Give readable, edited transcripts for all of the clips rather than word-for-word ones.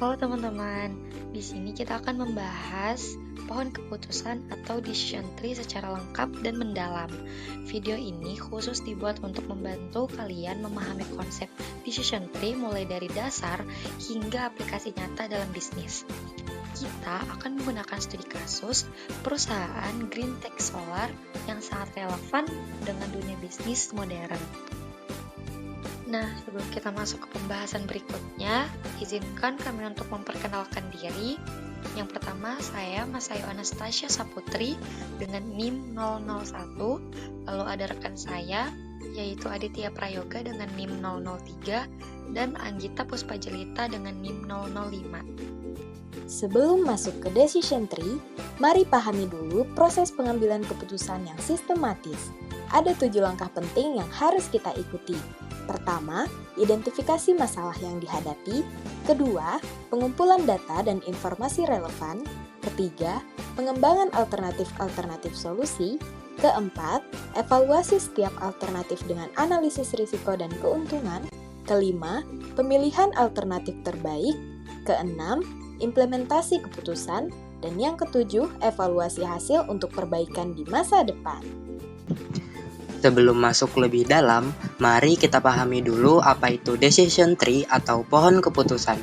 Halo teman-teman, di sini kita akan membahas pohon keputusan atau decision tree secara lengkap dan mendalam. Video ini khusus dibuat untuk membantu kalian memahami konsep decision tree mulai dari dasar hingga aplikasi nyata dalam bisnis. Kita akan menggunakan studi kasus perusahaan Green Tech Solar yang sangat relevan dengan dunia bisnis modern. Nah, sebelum kita masuk ke pembahasan berikutnya, izinkan kami untuk memperkenalkan diri. Yang pertama, saya Masayu Anastasia Saputri dengan NIM 001. Lalu ada rekan saya, yaitu Aditya Prayoga dengan NIM 003 dan Anggita Puspajelita dengan NIM 005. Sebelum masuk ke decision tree, mari pahami dulu proses pengambilan keputusan yang sistematis. Ada 7 langkah penting yang harus kita ikuti. Pertama, identifikasi masalah yang dihadapi. Kedua, pengumpulan data dan informasi relevan. Ketiga, pengembangan alternatif solusi. Keempat, evaluasi setiap alternatif dengan analisis risiko dan keuntungan. Kelima, pemilihan alternatif terbaik. Keenam, implementasi keputusan. Dan yang ketujuh, evaluasi hasil untuk perbaikan di masa depan. Sebelum masuk lebih dalam, mari kita pahami dulu apa itu decision tree atau pohon keputusan.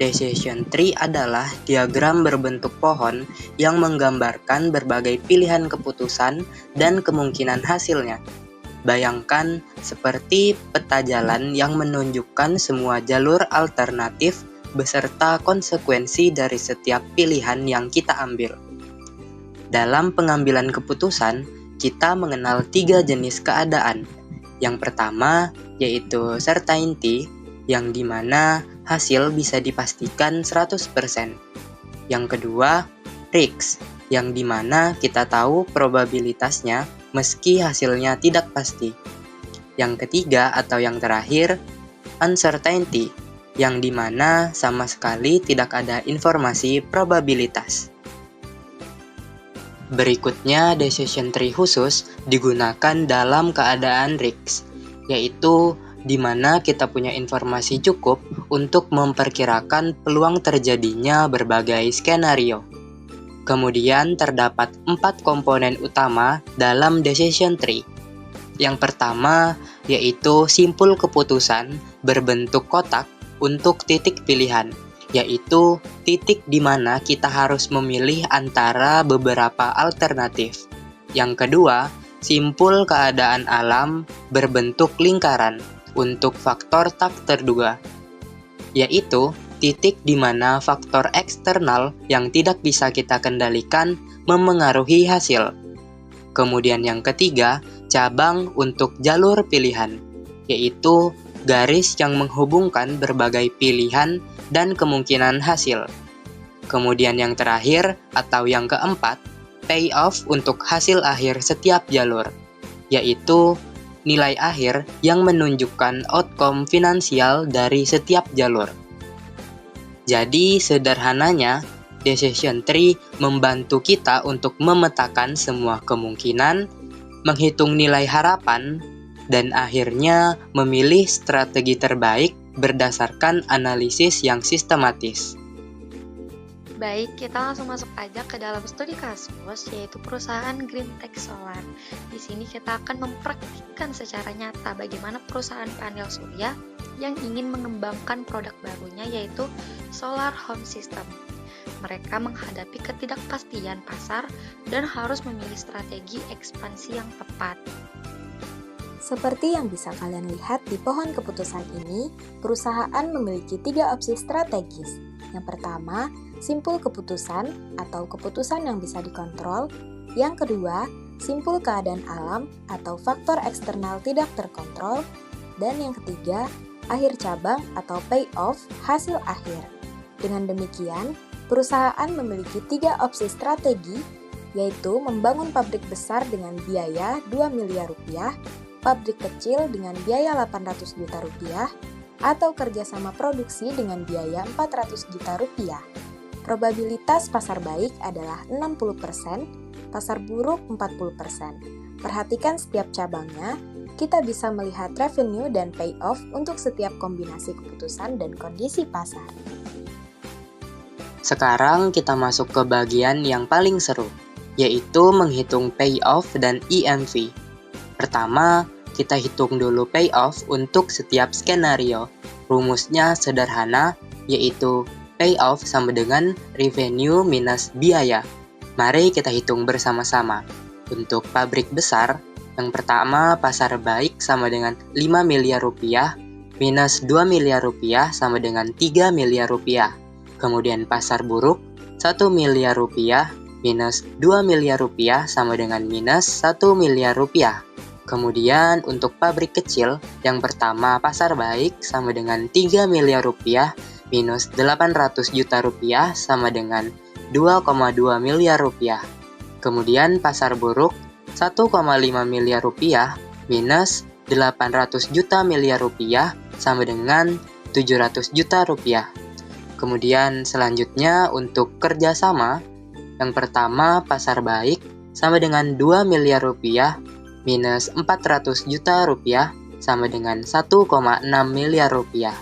Decision tree adalah diagram berbentuk pohon yang menggambarkan berbagai pilihan keputusan dan kemungkinan hasilnya. Bayangkan seperti peta jalan yang menunjukkan semua jalur alternatif beserta konsekuensi dari setiap pilihan yang kita ambil. Dalam pengambilan keputusan, kita mengenal 3 jenis keadaan. Yang pertama yaitu certainty, yang dimana hasil bisa dipastikan 100%. Yang kedua, risk, yang dimana kita tahu probabilitasnya meski hasilnya tidak pasti. Yang ketiga atau yang terakhir, uncertainty, yang dimana sama sekali tidak ada informasi probabilitas. Berikutnya, decision tree khusus digunakan dalam keadaan risk, yaitu di mana kita punya informasi cukup untuk memperkirakan peluang terjadinya berbagai skenario. Kemudian terdapat 4 komponen utama dalam decision tree. Yang pertama yaitu simpul keputusan berbentuk kotak untuk titik pilihan, yaitu titik di mana kita harus memilih antara beberapa alternatif. Yang kedua, simpul keadaan alam berbentuk lingkaran untuk faktor tak terduga, yaitu titik di mana faktor eksternal yang tidak bisa kita kendalikan memengaruhi hasil. Kemudian yang ketiga, cabang untuk jalur pilihan, yaitu garis yang menghubungkan berbagai pilihan dan kemungkinan hasil. Kemudian yang terakhir atau yang keempat, payoff untuk hasil akhir setiap jalur, yaitu nilai akhir yang menunjukkan outcome finansial dari setiap jalur. Jadi sederhananya, decision tree membantu kita untuk memetakan semua kemungkinan, menghitung nilai harapan, dan akhirnya memilih strategi terbaik berdasarkan analisis yang sistematis. Baik, kita langsung masuk aja ke dalam studi kasus, yaitu perusahaan Green Tech Solar. Di sini kita akan mempraktikkan secara nyata bagaimana perusahaan panel surya yang ingin mengembangkan produk barunya, yaitu Solar Home System. Mereka menghadapi ketidakpastian pasar dan harus memilih strategi ekspansi yang tepat. Seperti yang bisa kalian lihat di pohon keputusan ini, perusahaan memiliki 3 opsi strategis. Yang pertama, simpul keputusan atau keputusan yang bisa dikontrol. Yang kedua, simpul keadaan alam atau faktor eksternal tidak terkontrol. Dan yang ketiga, akhir cabang atau payoff hasil akhir. Dengan demikian, perusahaan memiliki 3 opsi strategi, yaitu membangun pabrik besar dengan biaya 2 miliar rupiah, pabrik kecil dengan biaya 800 juta rupiah, atau kerjasama produksi dengan biaya 400 juta rupiah. Probabilitas pasar baik adalah 60%, pasar buruk 40%. Perhatikan setiap cabangnya, kita bisa melihat revenue dan payoff untuk setiap kombinasi keputusan dan kondisi pasar. Sekarang kita masuk ke bagian yang paling seru, yaitu menghitung payoff dan EMV. Pertama, kita hitung dulu payoff untuk setiap skenario. Rumusnya sederhana, yaitu payoff sama dengan revenue minus biaya. Mari kita hitung bersama-sama. Untuk pabrik besar, yang pertama pasar baik sama dengan 5 miliar rupiah, minus 2 miliar rupiah sama dengan 3 miliar rupiah. Kemudian pasar buruk, 1 miliar rupiah, minus 2 miliar rupiah sama dengan minus 1 miliar rupiah. Kemudian untuk pabrik kecil, yang pertama pasar baik sama dengan 3 miliar rupiah, minus 800 juta rupiah sama dengan 2,2 miliar rupiah. Kemudian pasar buruk, 1,5 miliar rupiah, minus 800 juta miliar rupiah sama dengan 700 juta rupiah. Kemudian selanjutnya untuk kerjasama, yang pertama pasar baik sama dengan 2 miliar rupiah minus 400 juta rupiah sama dengan 1,6 miliar rupiah.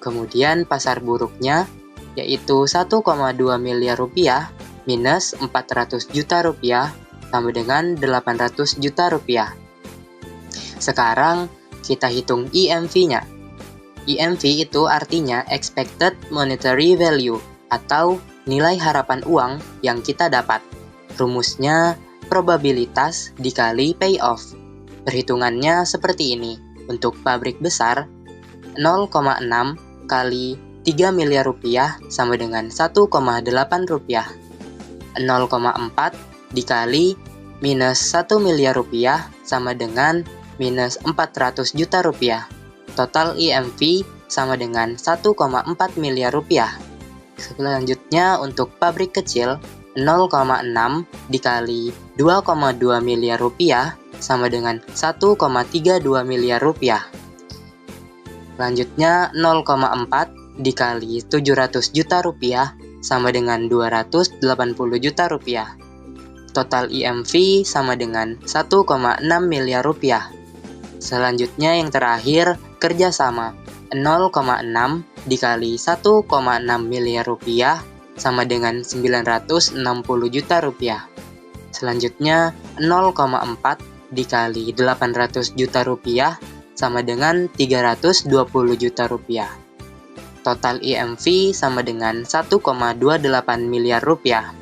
Kemudian pasar buruknya yaitu 1,2 miliar rupiah minus 400 juta rupiah sama dengan 800 juta rupiah. Sekarang kita hitung EMV-nya. EMV itu artinya Expected Monetary Value atau nilai harapan uang yang kita dapat. Rumusnya probabilitas dikali payoff. Perhitungannya seperti ini. Untuk pabrik besar, 0,6 kali 3 miliar rupiah sama dengan 1,8 rupiah. 0,4 dikali minus 1 miliar rupiah sama dengan minus 400 juta rupiah. Total EMV sama dengan 1,4 miliar rupiah. Selanjutnya untuk pabrik kecil, 0,6 dikali 2,2 miliar rupiah sama dengan 1,32 miliar rupiah. Selanjutnya 0,4 dikali 700 juta rupiah sama dengan 280 juta rupiah. Total EMV sama dengan 1,6 miliar rupiah. Selanjutnya yang terakhir, kerjasama. 0,6 dikali 1,6 miliar rupiah sama dengan 960 juta rupiah. Selanjutnya 0,4 dikali 800 juta rupiah sama dengan 320 juta rupiah. Total EMV sama dengan 1,28 miliar rupiah.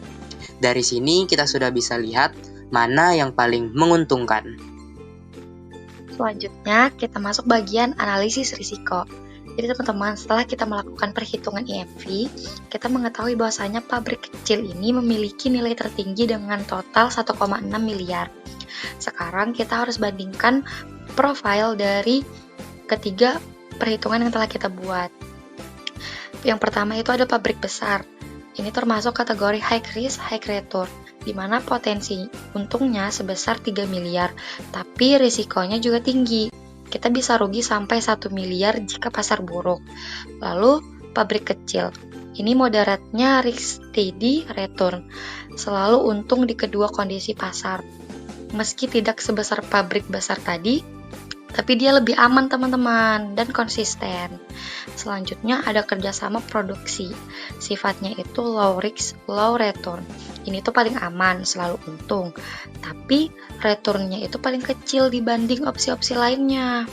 Dari sini kita sudah bisa lihat mana yang paling menguntungkan. Selanjutnya, kita masuk bagian analisis risiko. Jadi teman-teman, setelah kita melakukan perhitungan EMV, kita mengetahui bahwasanya pabrik kecil ini memiliki nilai tertinggi dengan total 1,6 miliar. Sekarang kita harus bandingkan profil dari ketiga perhitungan yang telah kita buat. Yang pertama itu ada pabrik besar. Ini termasuk kategori high risk, high return, di mana potensi untungnya sebesar 3 miliar, tapi risikonya juga tinggi. Kita bisa rugi sampai 1 miliar jika pasar buruk. Lalu, pabrik kecil. Ini moderatnya risk steady return, selalu untung di kedua kondisi pasar. Meski tidak sebesar pabrik besar tadi, tapi dia lebih aman teman-teman dan konsisten. Selanjutnya ada kerjasama produksi. Sifatnya itu low risk, low return. Ini tuh paling aman, selalu untung. Tapi returnnya itu paling kecil dibanding opsi-opsi lainnya.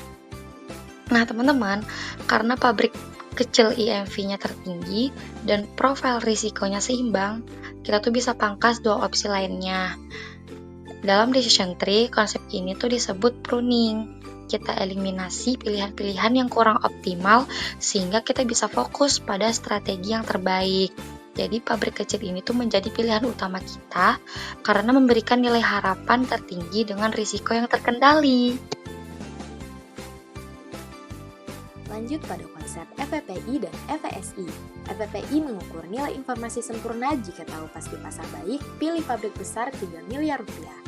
Nah teman-teman, karena pabrik kecil EMV-nya tertinggi dan profil risikonya seimbang, kita tuh bisa pangkas dua opsi lainnya. Dalam decision tree, konsep ini tuh disebut pruning. Kita eliminasi pilihan-pilihan yang kurang optimal sehingga kita bisa fokus pada strategi yang terbaik. Jadi pabrik kecil ini tuh menjadi pilihan utama kita karena memberikan nilai harapan tertinggi dengan risiko yang terkendali. Lanjut pada konsep FVPI dan FVSI. FVPI mengukur nilai informasi sempurna. Jika tahu pasti pasar baik, pilih pabrik besar 3 miliar rupiah.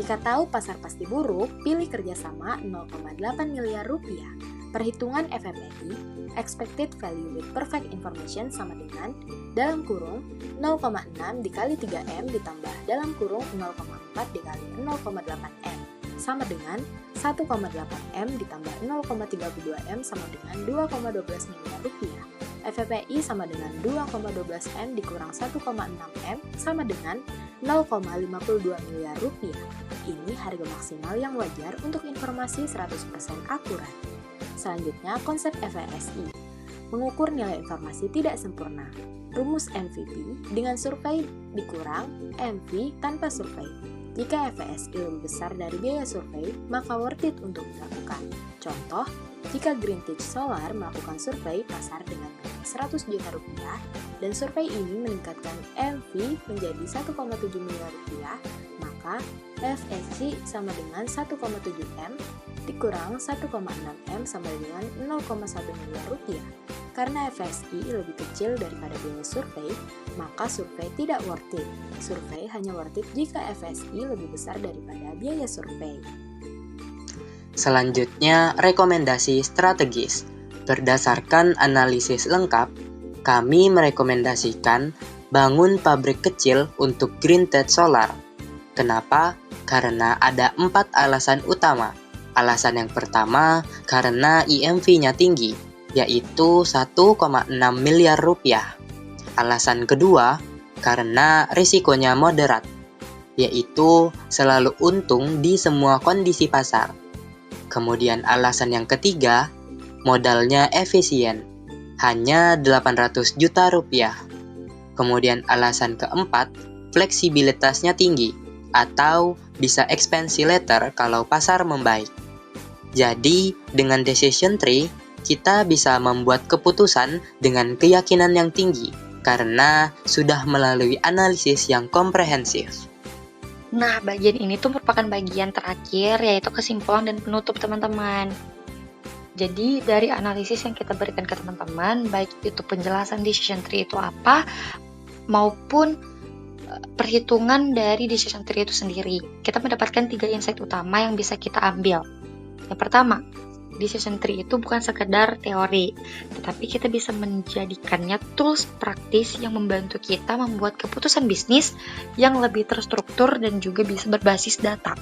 Jika tahu pasar pasti buruk, pilih kerjasama 0,8 miliar rupiah. Perhitungan FVPI, Expected Value with Perfect Information sama dengan dalam kurung 0,6 dikali 3M ditambah dalam kurung 0,4 dikali 0,8M sama dengan 1,8M ditambah 0,32M sama dengan 2,12 miliar rupiah. FVPI sama dengan 2,12 M dikurang 1,6 M sama dengan 0,52 miliar rupiah. Ini harga maksimal yang wajar untuk informasi 100% akurat. Selanjutnya, konsep FVSI. Mengukur nilai informasi tidak sempurna. Rumus MVP dengan survei dikurang MV tanpa survei. Jika FVSI lebih besar dari biaya survei, maka worth it untuk dilakukan. Contoh, jika Greentech Solar melakukan survei pasar dengan biaya 100 juta rupiah dan survei ini meningkatkan MV menjadi 1,7 miliar rupiah, maka FVSI sama dengan 1,7 M dikurang 1,6 M sama dengan 0,1 miliar rupiah. Karena FVSI lebih kecil daripada biaya survei, maka survei tidak worth it. Survei hanya worth it jika FVSI lebih besar daripada biaya survei. Selanjutnya, rekomendasi strategis. Berdasarkan analisis lengkap, kami merekomendasikan bangun pabrik kecil untuk Greentech Solar. Kenapa? Karena ada 4 alasan utama. Alasan yang pertama, karena IMV-nya tinggi, yaitu 1,6 miliar rupiah. Alasan kedua, karena risikonya moderat, yaitu selalu untung di semua kondisi pasar. Kemudian alasan yang ketiga, modalnya efisien, hanya 800 juta rupiah. Kemudian alasan keempat, fleksibilitasnya tinggi, atau bisa expansion later kalau pasar membaik. Jadi, dengan decision tree, kita bisa membuat keputusan dengan keyakinan yang tinggi, karena sudah melalui analisis yang komprehensif. Nah, bagian ini tuh merupakan bagian terakhir, yaitu kesimpulan dan penutup teman-teman. Jadi, dari analisis yang kita berikan ke teman-teman, baik itu penjelasan decision tree itu apa, maupun perhitungan dari decision tree itu sendiri, kita mendapatkan 3 insight utama yang bisa kita ambil. Yang pertama, decision tree itu bukan sekedar teori, tetapi kita bisa menjadikannya tools praktis yang membantu kita membuat keputusan bisnis yang lebih terstruktur dan juga bisa berbasis data.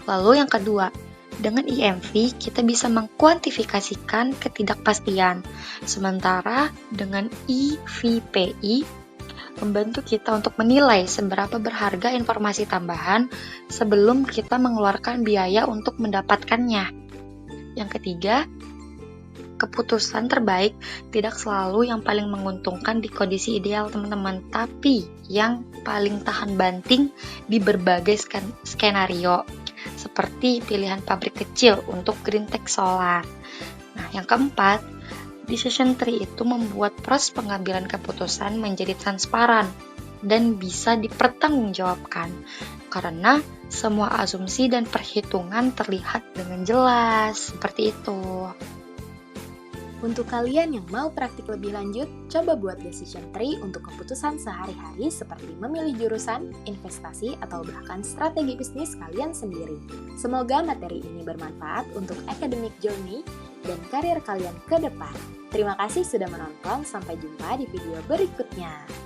Lalu yang kedua, dengan IMV kita bisa mengkuantifikasikan ketidakpastian, sementara dengan EVPI membantu kita untuk menilai seberapa berharga informasi tambahan sebelum kita mengeluarkan biaya untuk mendapatkannya. Yang ketiga, keputusan terbaik tidak selalu yang paling menguntungkan di kondisi ideal teman-teman, tapi yang paling tahan banting di berbagai skenario, seperti pilihan pabrik kecil untuk Greentech Solar. Nah, yang keempat, decision tree itu membuat proses pengambilan keputusan menjadi transparan dan bisa dipertanggungjawabkan, karena semua asumsi dan perhitungan terlihat dengan jelas, seperti itu. Untuk kalian yang mau praktik lebih lanjut, coba buat decision tree untuk keputusan sehari-hari seperti memilih jurusan, investasi, atau bahkan strategi bisnis kalian sendiri. Semoga materi ini bermanfaat untuk academic journey dan karir kalian ke depan. Terima kasih sudah menonton, sampai jumpa di video berikutnya.